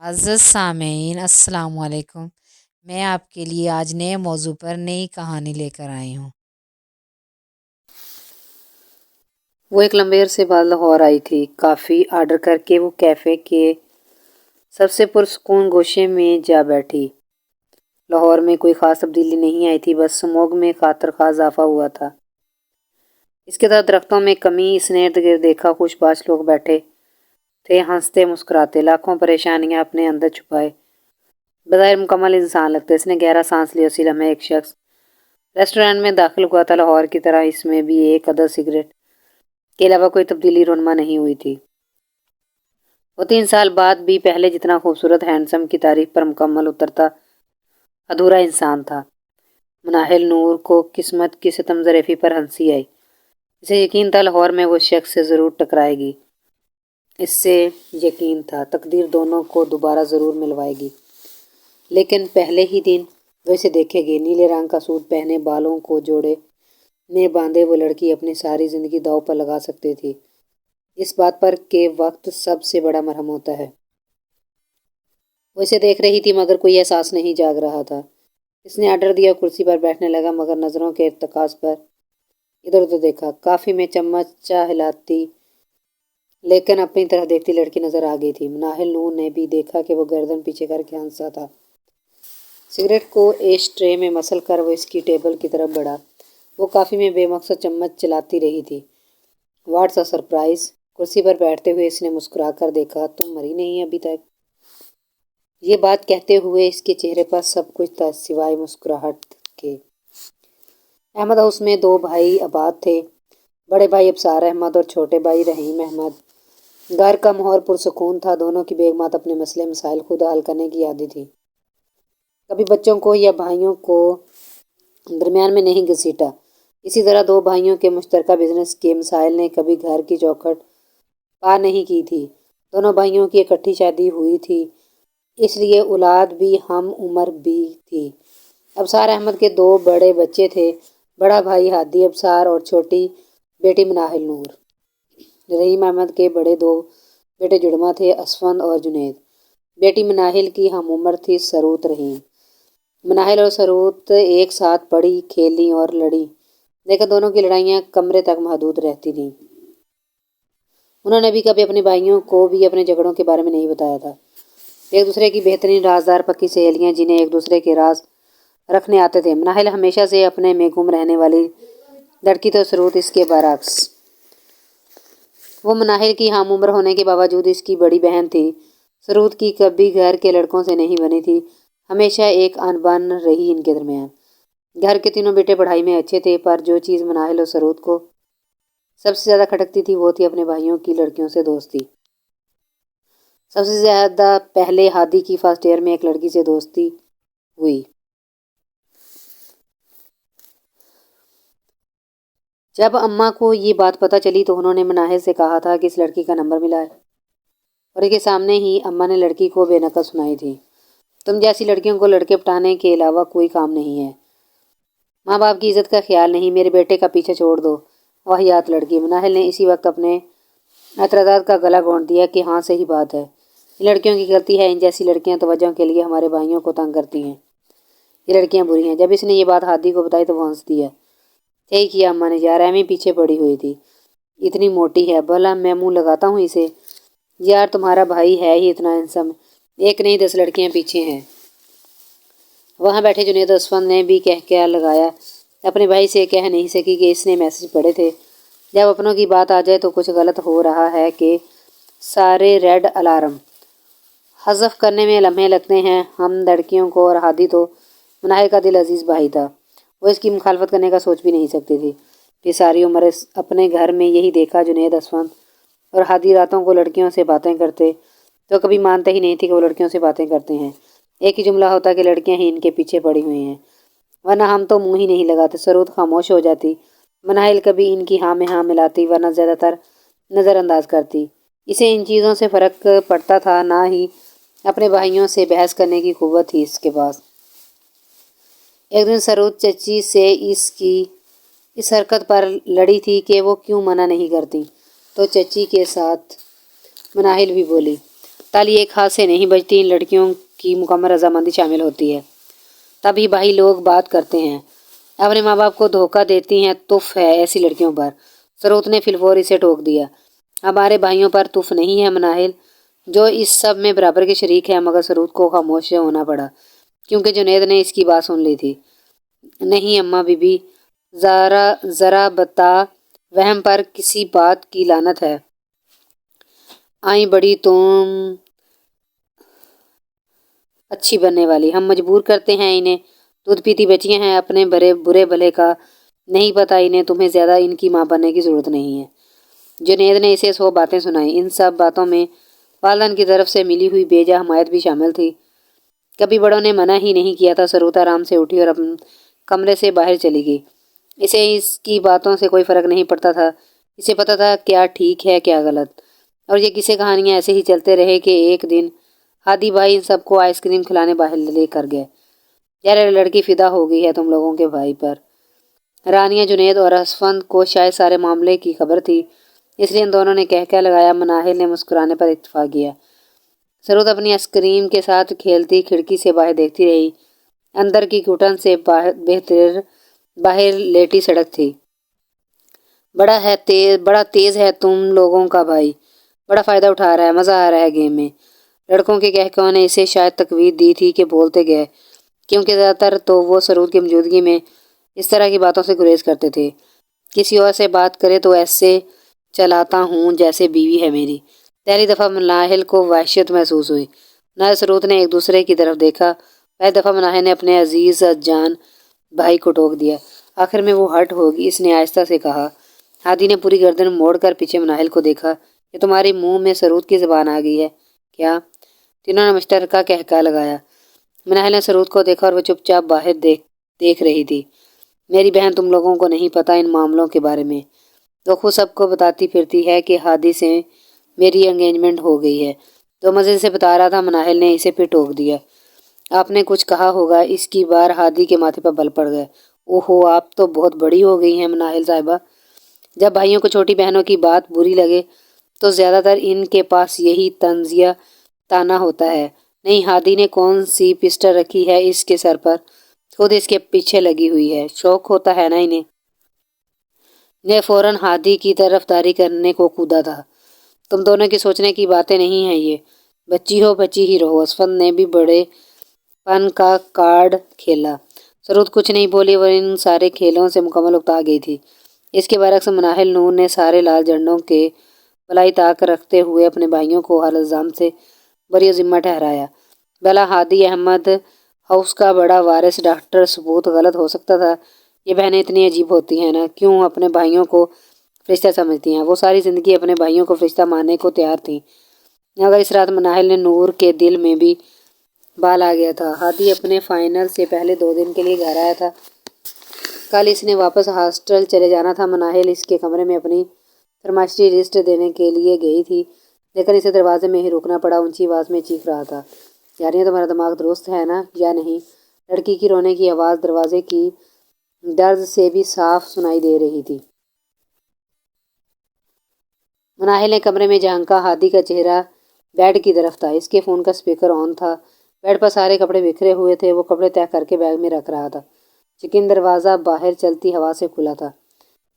अज़ीज़ सामीन अस्सलाम वालेकुम। मैं आपके लिए आज नए मौजू पर नई कहानी लेकर आई हूँ। वो एक लंबे अरसे बाद लाहौर आई थी। काफ़ी आर्डर करके वो कैफ़े के सबसे पुरसकून गोशे में जा बैठी। लाहौर में कोई ख़ास तब्दीली नहीं आई थी, बस स्मॉग में खातर खा इजाफा हुआ था। इसके साथ दरख्तों में कमी। इसने इर्द गिर्द देखा, खुशबाश लोग बैठे थे, हंसते मुस्कुराते, लाखों परेशानियां अपने अंदर छुपाए बज़ाहिर मुकम्मल इंसान लगते। इसने गहरा सांस लिया। उसी लम्हे एक शख्स रेस्टोरेंट में दाखिल हुआ था। लाहौर की तरह इसमें भी एक अदद सिगरेट के अलावा कोई तब्दीली रोनमा नहीं हुई थी। वो 3 साल बाद भी पहले जितना खूबसूरत, हैंडसम की तारीफ पर मुकम्मल उतरता अधूरा इंसान था। मुनाहिल नूर को किस्मत की सितम ज़रेफ़ी पर हंसी आई। इसे यकीन था लाहौर में वो शख्स से ज़रूर टकराएगी। इससे यकीन था तकदीर दोनों को दोबारा ज़रूर मिलवाएगी। लेकिन पहले ही दिन वो इसे देखेगी। नीले रंग का सूट पहने, बालों को जोड़े में बांधे वो लड़की अपनी सारी ज़िंदगी दांव पर लगा सकती थी, इस बात पर कि वक्त सबसे बड़ा मरहम होता है। वो इसे देख रही थी मगर कोई एहसास नहीं जाग रहा था। इसने आर्डर दिया, कुर्सी पर बैठने लगा, मगर नज़रों के इर्तिकास पर इधर उधर देखा। काफ़ी में चम्मचा हिलाती लेकिन अपनी तरफ देखती लड़की नज़र आ गई थी। मुनाहिल नूर ने भी देखा कि वो गर्दन पीछे करके हंसा था। सिगरेट को एश ट्रे में मसल कर वो इसकी टेबल की तरफ बढ़ा। वो काफ़ी में बेमकसद चम्मच चलाती रही थी। What's a surprise. कुर्सी पर बैठते हुए इसने मुस्कुरा कर देखा, तुम मरी नहीं अभी तक। ये बात कहते हुए इसके चेहरे पर सब कुछ था सिवाय मुस्कुराहट के। अहमद हाउस में 2 भाई आबाद थे, बड़े भाई अबसार अहमद और छोटे भाई रहीम अहमद। घर का माहौल पुरसुकून था। दोनों की बेगमात अपने मसले मसाइल खुद हल करने की आदी थी। कभी बच्चों को या भाइयों को दरमियान में नहीं घसीटा। इसी तरह 2 भाइयों के मुश्तरका बिजनेस के मसाइल ने कभी घर की चौखट पार नहीं की थी। दोनों भाइयों की इकट्ठी शादी हुई थी, इसलिए औलाद भी हम उम्र भी थी। अबसार अहमद के 2 बड़े बच्चे थे, बड़ा भाई हादी अबसार और छोटी बेटी मनाहिल नूर। रहीम अहमद के बड़े 2 बेटे जुड़वा थे, असफंद और जुनैद। बेटी मनाहिल की हम उम्र थी, सरूत रहीम। मनाहिल और सरूत एक साथ पढ़ी, खेली और लड़ी, लेकिन दोनों की लड़ाइयाँ कमरे तक महदूद रहती थीं। उन्होंने भी कभी अपने भाइयों को भी अपने झगड़ों के बारे में नहीं बताया था। एक दूसरे की बेहतरीन राजदार पक्की सहेलियाँ, जिन्हें एक दूसरे के राज रखने आते थे। मनाहिल हमेशा से अपने में गुम रहने वाली लड़की तो सरूत इसके बरअक्स। वो मनाहिल की हम उम्र होने के बावजूद इसकी बड़ी बहन थी। सरूत की कभी घर के लड़कों से नहीं बनी थी, हमेशा एक अनबन रही इनके दरमियान। घर के तीनों बेटे पढ़ाई में अच्छे थे, पर जो चीज़ मनाहिल और सरूत को सबसे ज़्यादा खटकती थी वो थी अपने भाइयों की लड़कियों से दोस्ती। सबसे ज़्यादा पहले हादी की फर्स्ट ईयर में एक लड़की से दोस्ती हुई। जब अम्मा को ये बात पता चली तो उन्होंने मनाहिल से कहा था कि इस लड़की का नंबर मिला है, और इसके सामने ही अम्मा ने लड़की को बेनकल सुनाई थी। तुम जैसी लड़कियों को लड़के पटाने के अलावा कोई काम नहीं है। माँ बाप की इज्जत का ख्याल नहीं, मेरे बेटे का पीछे छोड़ दो। वाहियात लड़की। मनाहिल ने इसी वक्त अपने एतराज़ात का गला घोंट दिया कि हाँ, सही बात है, ये लड़कियों की गलती है। इन जैसी लड़कियाँ तवज्जो के लिए हमारे भाइयों को तंग करती हैं। ये लड़कियाँ बुरी हैं। जब इसने ये बात हादी को बताई तो वो हंस दिया। यही किया अम्मा ने। यार एमी पीछे पड़ी हुई थी, इतनी मोटी है, भला मैं मुंह लगाता हूँ इसे। यार तुम्हारा भाई है ही इतना हैंडसम, एक नहीं 10 लड़कियाँ पीछे हैं। वहाँ बैठे जुनैद असफंद ने भी कह क्या लगाया। अपने भाई से कह नहीं सकी कि इसने मैसेज पढ़े थे। जब अपनों की बात आ जाए तो कुछ गलत हो रहा है कि सारे रेड अलार्म हज़फ करने में लम्हे लगते हैं। हम लड़कियों को, और हादी तो मनाहिल का दिल अजीज़ भाई था, वो इसकी मुखालफत करने का सोच भी नहीं सकती थी। फिर सारी उम्र अपने घर में यही देखा, जुनैद असफंद और हादी रातों को लड़कियों से बातें करते, तो कभी मानते ही नहीं थे कि वो लड़कियों से बातें करते हैं। एक ही जुमला होता कि लड़कियां ही इनके पीछे पड़ी हुई हैं, वरना हम तो मुंह ही नहीं लगाते। सरूत खामोश हो जाती। मनाहिल कभी इनकी हाँ में हाँ मिलाती, वरना ज़्यादातर नज़रअंदाज करती। इसे इन चीज़ों से फ़र्क पड़ता था, ना ही अपने भाइयों से बहस करने की क़ुव्वत थी इसके पास। एक दिन सरूत चची से इसकी इस हरकत पर लड़ी थी कि वो क्यों मना नहीं करती, तो चची के साथ मनाहिल भी बोली, ताली एक हाथ से नहीं बजती, इन लड़कियों की मुकम्मल रजामंदी शामिल होती है, तभी भाई लोग बात करते हैं। अपने माँ बाप को धोखा देती हैं, तुफ है ऐसी लड़कियों पर। सरूत ने फिलफोर इसे टोक दिया। हमारे भाइयों पर तुफ नहीं है मनाहिल, जो इस सब में बराबर के शरीक है। मगर सरूत को खामोश होना पड़ा, क्योंकि जुनैद ने इसकी बात सुन ली थी। नहीं अम्मा बीबी, जरा जरा बता, वहम पर किसी बात की लानत है। आई बड़ी तुम अच्छी बनने वाली, हम मजबूर करते हैं इन्हें। दूध पीती बच्चियां हैं, अपने बड़े बुरे भले का नहीं पता इन्हें। तुम्हें ज्यादा इनकी माँ बनने की जरूरत नहीं है। जुनैद ने इसे 100 बातें सुनाई। इन सब बातों में वालदन की तरफ से मिली हुई बेजा हमायत भी शामिल थी। कभी बड़ों ने मना ही नहीं किया था। सरूत आराम से उठी और अपने कमरे से बाहर चली गई। इसे इसकी बातों से कोई फर्क नहीं पड़ता था। इसे पता था क्या ठीक है क्या गलत। और ये किस्से कहानियां ऐसे ही चलते रहे कि एक दिन हादी भाई इन सबको आइसक्रीम खिलाने बाहर लेकर गए। यार लड़की फिदा हो गई है तुम लोगों के भाई पर। रानिया, जुनैद और हसफंद को शायद सारे मामले की खबर थी, इसलिए इन दोनों ने कह लगाया। मनाहिल ने मुस्कुराने पर इत्तेफाक किया। सरूत अपनी आइसक्रीम के साथ खेलती खिड़की से बाहर देखती रही। अंदर की घुटन से बाहर लेटी सड़क थी। बड़ा तेज है तुम लोगों का भाई, बड़ा फायदा उठा रहा है, मजा आ रहा है गेम में। लड़कों के कहकों ने इसे शायद तकवीद दी थी कि बोलते गए, क्योंकि ज़्यादातर तो वो सरूद की मौजूदगी में इस तरह की बातों से गुरेज करते थे। किसी और से बात करे तो ऐसे चलाता हूँ जैसे बीवी है मेरी। पहली दफ़ा मनाहिल को वहशत महसूस हुई। नाय सरूद ने एक दूसरे की तरफ देखा। पहली दफ़ा मनाहिल ने अपने अजीज़ जान भाई को टोक दिया। आखिर में वो हट होगी, इसने आहिस्ता से कहा। हादी ने पूरी गर्दन मोड़कर पीछे मनाहिल को देखा। ये तुम्हारे मुंह में सरूद की ज़बान आ गई है क्या? तीनों ने मुश्तरका कहका लगाया। मनाहिल ने सरूद को देखा और वो चुपचाप बाहर देख रही थी। मेरी बहन, तुम लोगों को नहीं पता इन मामलों के बारे में, तो खुद सबको बताती फिरती है कि हादी से मेरी एंगेजमेंट हो गई है। तो मज़े से बता रहा था। मनाहिल ने इसे फिर टोक दिया। आपने कुछ कहा होगा। इसकी बार हादी के माथे पर बल पड़ गए। ओहो, आप तो बहुत बड़ी हो गई हैं मनाहिल साहिबा। जब भाइयों को छोटी बहनों की बात बुरी लगे तो ज़्यादातर इनके पास यही तंजिया ताना होता है। नहीं, हादी ने कौन सी पिस्टल रखी है इसके सर पर, खुद इसके पीछे लगी हुई है। शौक होता है ना इन्हें। ने फौरन हादी की तरफदारी करने को कूदा था। तुम दोनों की सोचने की बातें नहीं हैं ये। बच्ची हो बच्ची ही रहो। असफंद ने भी बड़े पन का कार्ड खेला। सरूद कुछ नहीं बोली, वह इन सारे खेलों से मुकम्मल उकता गई थी। इसके बरक्स मनाहिल नूर ने सारे लाल झंडों के भलाई ताक रखते हुए अपने भाइयों को हर इल्ज़ाम से बरी ज़िम्मा ठहराया। भला हादी अहमद हाउस का बड़ा वारिस डॉक्टर सबूत गलत हो सकता था। ये बहनें इतनी अजीब होती हैं ना, क्यों अपने भाइयों को फरिश्ता समझती हैं। वो सारी ज़िंदगी अपने भाइयों को फरिश्ता मानने को तैयार थीं। मगर इस रात मनाहिल ने नूर के दिल में भी बाल आ गया था। हादी अपने फाइनल से पहले 2 दिन के लिए घर आया था। कल इसने वापस हॉस्टल चले जाना था। मनाहिल इसके कमरे में अपनी फरमाइशी लिस्ट देने के लिए गई थी, लेकिन इसे दरवाजे में ही रुकना पड़ा। ऊंची आवाज़ में चीख रहा था, यार ये तुम्हारा दिमाग दुरुस्त है ना या नहीं? लड़की की रोने की आवाज़ दरवाजे की दर्द से भी साफ सुनाई दे रही थी। मनाहिल ने कमरे में झांका। हादी का चेहरा बेड की तरफ था। इसके फ़ोन का स्पीकर ऑन था। बेड पर सारे कपड़े बिखरे हुए थे। वो कपड़े तय करके बैग में रख रहा था। चिकिन दरवाज़ा बाहर चलती हवा से खुला था।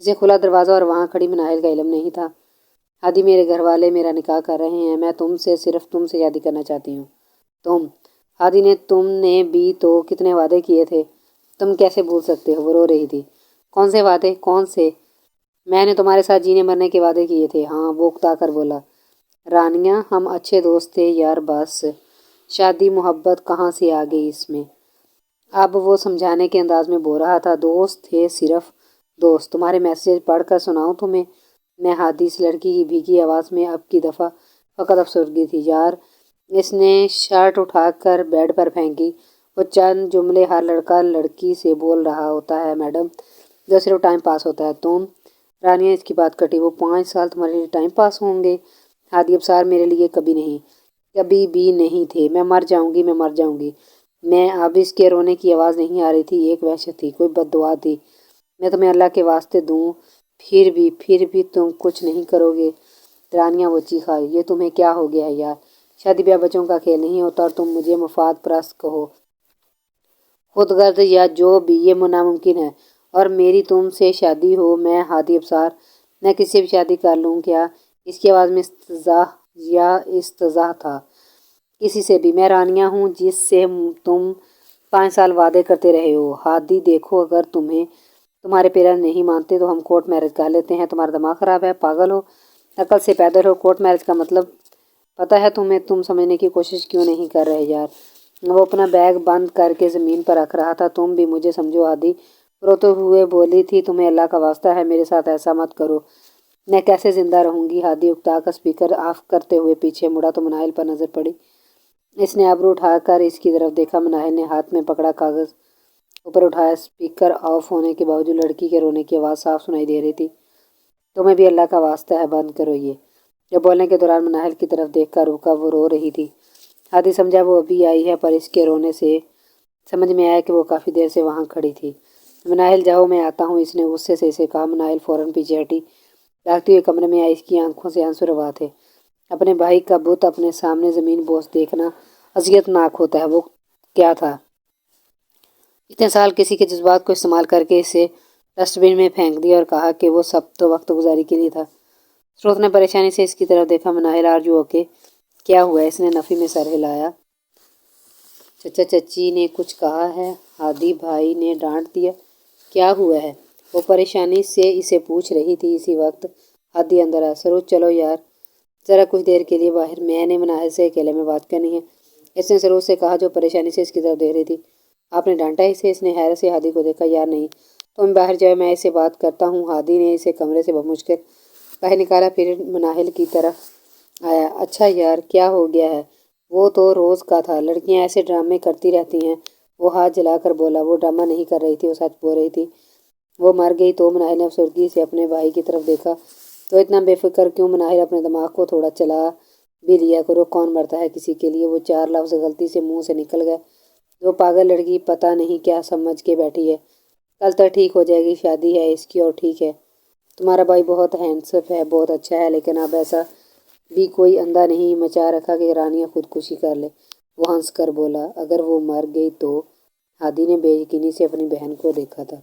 इसे खुला दरवाज़ा और वहाँ खड़ी मनाहिल का इल्म नहीं था। हादी, मेरे घर वाले मेरा निकाह कर रहे हैं। मैं तुमसे, सिर्फ तुमसे शादी करना चाहती हूँ। तुम? हादी ने, तुमने भी तो कितने वादे किए थे, तुम कैसे भूल सकते हो? वो रो रही थी। कौन से वादे? कौन से? मैंने तुम्हारे साथ जीने मरने के वादे किए थे। हाँ, वो उकता कर बोला। रानिया, हम अच्छे दोस्त थे यार, बस शादी मोहब्बत कहाँ से आ गई इसमें? अब वो समझाने के अंदाज में बोल रहा था। दोस्त थे, सिर्फ दोस्त। तुम्हारे मैसेज पढ़कर सुनाऊं तुम्हें मैं? हादी इस लड़की की भीगी आवाज़ में अब की दफ़ा फ़कत अफसरगी थी। यार, इसने शर्ट उठाकर बेड पर फेंकी। वो चंद जुमले हर लड़का लड़की से बोल रहा होता है मैडम, जो सिर्फ टाइम पास होता है। तुम? रानिया, इसकी बात कटी। वो 5 साल तुम्हारे लिए टाइम पास होंगे? हादी, अब सार मेरे लिए कभी नहीं, कभी भी नहीं थे। मैं मर जाऊंगी, मैं मर जाऊंगी। मैं अब इसके रोने की आवाज़ नहीं आ रही थी, एक वहशत थी, कोई बद्दुआ थी। मैं तुम्हें अल्लाह के वास्ते दूँ, फिर भी तुम कुछ नहीं करोगे? रानिया, वो चीखा। ये तुम्हें क्या हो गया है यार? शादी ब्याह बच्चों का खेल नहीं होता और तुम मुझे मफाद परस्त कहो, खुदगर्ज या जो भी, ये नामुमकिन है। और मेरी तुमसे शादी हो, मैं हादी अबसार, मैं किसी से भी शादी कर लूँ क्या? इसकी आवाज़ में इस्तज़ा था। किसी से भी, मैं रानिया हूँ जिससे तुम 5 साल वादे करते रहे हो। हादी देखो, अगर तुम्हारे पेरेंट्स नहीं मानते तो हम कोर्ट मैरिज कर लेते हैं। तुम्हारा दिमाग ख़राब है, पागल हो, अकल से पैदल हो? कोर्ट मैरिज का मतलब पता है तुम्हें? तुम समझने की कोशिश क्यों नहीं कर रहे यार? वो अपना बैग बंद करके ज़मीन पर रख रहा था। तुम भी मुझे समझो हादी, रोते हुए बोली थी। तुम्हें अल्लाह का वास्ता है मेरे साथ ऐसा मत करो। मैं कैसे ज़िंदा रहूँगी? हादी उकता कर स्पीकर ऑफ करते हुए पीछे मुड़ा तो मनाहिल पर नज़र पड़ी। इसने आबरू उठाकर इसकी तरफ देखा। मनाहिल ने हाथ में पकड़ा कागज़ ऊपर उठाया। स्पीकर ऑफ होने के बावजूद लड़की के रोने की आवाज़ साफ सुनाई दे रही थी। तुम्हें भी अल्लाह का वास्ता है, बंद करो ये। जब बोलने के दौरान मनाहिल की तरफ देखकर रुका। वो रो रही थी। हादी समझा वो अभी आई है, पर इसके रोने से समझ में आया कि वो काफ़ी देर से वहाँ खड़ी थी। मनाहिल जाओ, मैं आता हूँ, इसने गुस्से से इसे कहा। मनाहिल फ़ौरन पीछे हटी। भागते हुए कमरे में आई। इसकी आंखों से आंसू रवा थे। अपने भाई का बुत अपने सामने ज़मीन बोस देखना अज़ियतनाक होता है। वो क्या था? इतने साल किसी के जज्बात को इस्तेमाल करके इसे डस्टबिन में फेंक दिया और कहा कि वो सब तो वक्त गुजारी के लिए था। स्रोत ने परेशानी से इसकी तरफ देखा। मनाहिल आरजू ओके, क्या हुआ? इसने नफ़ी में सर हिलाया। चचा चची ने कुछ कहा है? हादी भाई ने डांट दिया। क्या हुआ है? वो परेशानी से इसे पूछ रही थी। इसी वक्त हादी अंदर आया। सरोज चलो यार, ज़रा कुछ देर के लिए बाहर, मैंने मनाहिल से अकेले में बात करनी है, इसने सरोज से कहा जो परेशानी से इसकी तरफ देख रही थी। आपने डांटा इसे? इसने हैरत से हादी को देखा। यार नहीं, तुम बाहर जाओ, मैं इससे बात करता हूँ। हादी ने इसे कमरे से बमुश्किल बाहर निकाला, फिर मनाहिल की तरफ आया। अच्छा यार, क्या हो गया है? वो तो रोज़ का था, लड़कियां ऐसे ड्रामे करती रहती हैं। वो हाथ जलाकर बोला। वो ड्रामा नहीं कर रही थी, वो सच बोल रही थी। वो मर गई तो? मनाहिल ने अफसरदगी से अपने भाई की तरफ देखा। तो इतना बेफिक्र क्यों? मनाहिल, अपने दिमाग को थोड़ा चला भी लिया करो। कौन मरता है किसी के लिए? वो 4 लफ्ज़ गलती से मुंह से निकल गए। वो पागल लड़की पता नहीं क्या समझ के बैठी है। कल तक ठीक हो जाएगी, शादी है इसकी और ठीक है। तुम्हारा भाई बहुत हैंडसम है, बहुत अच्छा है, लेकिन अब ऐसा भी कोई अंधा नहीं मचा रखा कि रानियाँ खुदकुशी कर ले। वो हंस कर बोला। अगर वो मर गई तो? हादी ने बेयकीनी से अपनी बहन को देखा था।